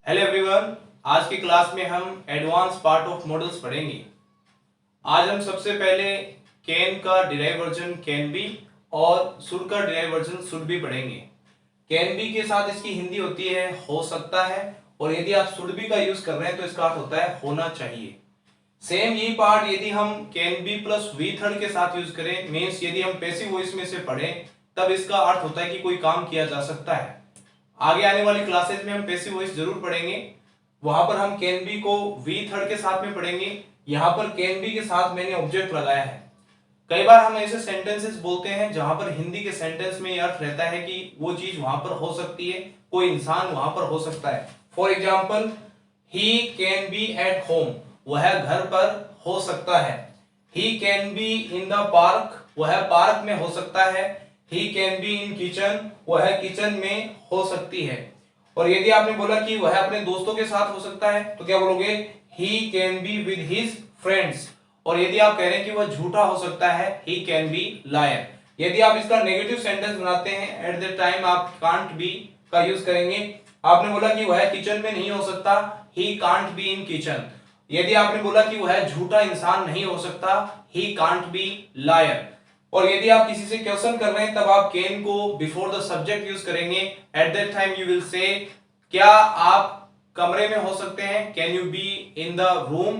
Hello everyone, आज की class में हम एडवांस पार्ट ऑफ मॉडल्स पढ़ेंगे। आज हम सबसे पहले कैन का डिराइव वर्जन कैन बी और शुड का डिराइव वर्जन शुड बी पढ़ेंगे। कैन बी के साथ इसकी हिंदी होती है हो सकता है, और यदि आप शुड बी का यूज कर रहे हैं तो इसका अर्थ होता है होना चाहिए। सेम यही पार्ट यदि हम can be plus V third के साथ यूज करें, मीन्स यदि हम पैसिव वॉइस में से पढ़ें तब इसका अर्थ होता है कि कोई काम किया जा सकता है। आगे आने वाली क्लासेस में हम पैसिव वॉइस जरूर पढ़ेंगे, वहां पर हम कैन बी को वी थर्ड के साथ में पढ़ेंगे। यहां पर कैन बी के साथ मैंने ऑब्जेक्ट लगाया है। कई बार हम ऐसे सेंटेंसेस बोलते हैं जहां पर हिंदी के सेंटेंस में यह अर्थ रहता है कि वो चीज वहां पर हो सकती है, कोई इंसान वहां पर हो सकता है। For example, he can be at home, वह घर पर हो सकता है। He can be in the park, वह पार्क में हो सकता है। He can be in kitchen, वह किचन में हो सकती है। और यदि आपने बोला कि वह अपने दोस्तों के साथ हो सकता है तो क्या बोलोगे? He can be with his friends. और यदि आप कह रहे हैं कि वह झूठा हो सकता है, ही कैन बी लायर। यदि आप इसका नेगेटिव सेंटेंस बनाते हैं, एट द टाइम आप कांट बी का यूज करेंगे। आपने बोला कि वह किचन में नहीं हो सकता, he can't be in kitchen. यदि आपने बोला कि वह झूठा इंसान नहीं हो सकता, ही कांट बी लायर। और यदि आप किसी से क्वेश्चन कर रहे हैं तब आप कैन को बिफोर द सब्जेक्ट यूज करेंगे। At that time you will say, क्या आप कमरे में हो सकते हैं? Can you be in the room.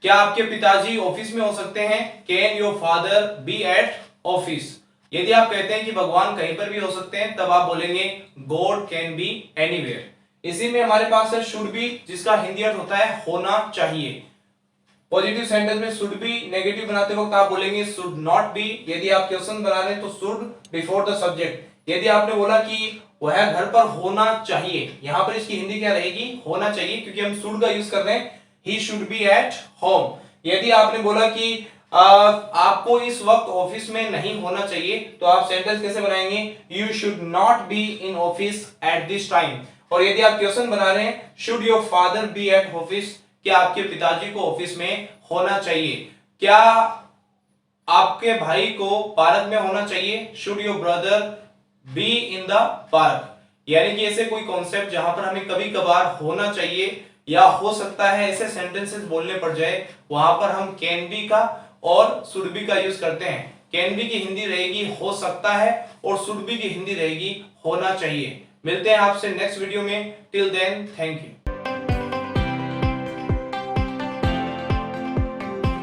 क्या आपके पिताजी ऑफिस में हो सकते हैं? Can your father be at office. यदि आप कहते हैं कि भगवान कहीं पर भी हो सकते हैं तब आप बोलेंगे गॉड कैन बी एनीवेयर। इसी में हमारे पास है शुड बी, जिसका हिंदी अर्थ होता है होना चाहिए। पॉजिटिव सेंटेंस में शुड बी नेगेटिव बनाते वक्त आप बोलेंगे शुड नॉट बी। यदि आप क्वेश्चन बना रहे हैं तो शुड बिफोर द सब्जेक्ट। यदि आपने बोला कि वह घर पर होना चाहिए, यहां पर इसकी हिंदी क्या रहेगी? होना चाहिए, क्योंकि हम शुड का यूज कर रहे हैं। He should be at home. यदि आपने बोला कि आपको इस वक्त ऑफिस में नहीं होना चाहिए तो आप सेंटेंस कैसे बनाएंगे? You should not be in office at this time. और यदि आप क्वेश्चन बना रहे हैं should your father be at office, क्या आपके पिताजी को ऑफिस में होना चाहिए। क्या आपके भाई को पार्क में होना चाहिए? Should your brother B in the park. यानी कि ऐसे कोई कॉन्सेप्ट जहां पर हमें कभी कभार होना चाहिए या हो सकता है ऐसे सेंटेंसेस बोलने पड़ जाए, वहां पर हम कैन बी का और शुड बी का यूज करते हैं। कैन बी की हिंदी रहेगी हो सकता है और शुड बी की हिंदी रहेगी होना चाहिए। मिलते हैं आपसे नेक्स्ट वीडियो में। Till then, thank you.